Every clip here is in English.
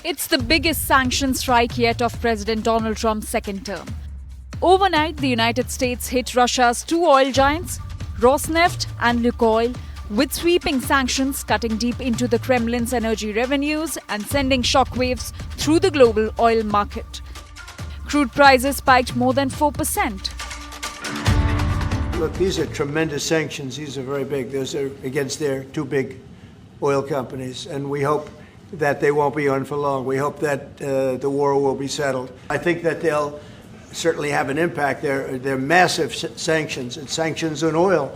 It's the biggest sanction strike yet of President Donald Trump's second term. Overnight, the United States hit Russia's two oil giants, Rosneft and Lukoil, with sweeping sanctions cutting deep into the Kremlin's energy revenues and sending shockwaves through the global oil market. Crude prices spiked more than 4%. Look, these are tremendous sanctions. These are very big. Those are against their two big oil companies, and we hope that they won't be on for long. We hope that the war will be settled. I think that they'll certainly have an impact. They're massive sanctions. It's sanctions on oil.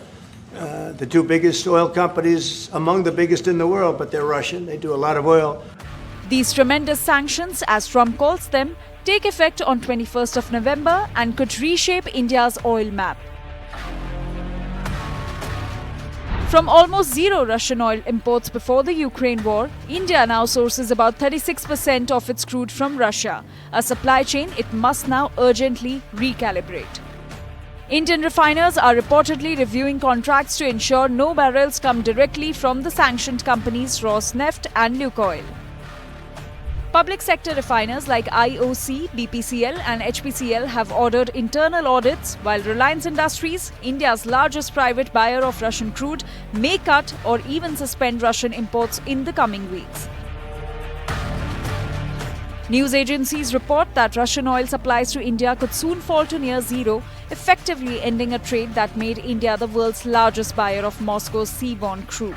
The two biggest oil companies, among the biggest in the world, but they're Russian. They do a lot of oil. These tremendous sanctions, as Trump calls them, take effect on 21st of November and could reshape India's oil map. From almost zero Russian oil imports before the Ukraine war, India now sources about 36% of its crude from Russia, a supply chain it must now urgently recalibrate. Indian refiners are reportedly reviewing contracts to ensure no barrels come directly from the sanctioned companies Rosneft and Lukoil. Public sector refiners like IOC, BPCL and HPCL have ordered internal audits, while Reliance Industries, India's largest private buyer of Russian crude, may cut or even suspend Russian imports in the coming weeks. News agencies report that Russian oil supplies to India could soon fall to near zero, effectively ending a trade that made India the world's largest buyer of Moscow's seaborne crude.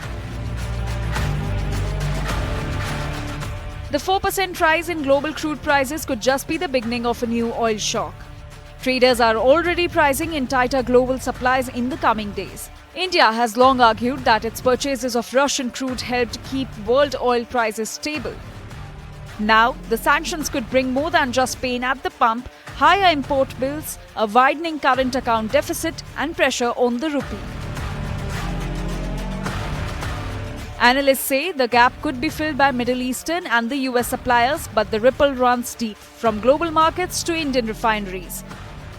The 4% rise in global crude prices could just be the beginning of a new oil shock. Traders are already pricing in tighter global supplies in the coming days. India has long argued that its purchases of Russian crude helped keep world oil prices stable. Now, the sanctions could bring more than just pain at the pump, higher import bills, a widening current account deficit, and pressure on the rupee. Analysts say the gap could be filled by Middle Eastern and the US suppliers, but the ripple runs deep, from global markets to Indian refineries,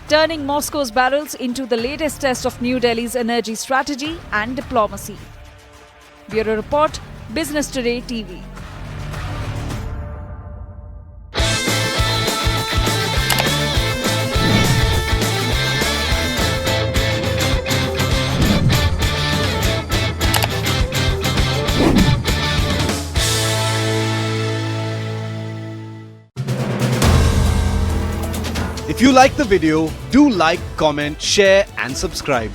turning Moscow's barrels into the latest test of New Delhi's energy strategy and diplomacy. Bureau Report, Business Today TV. If you like the video, do like, comment, share and subscribe.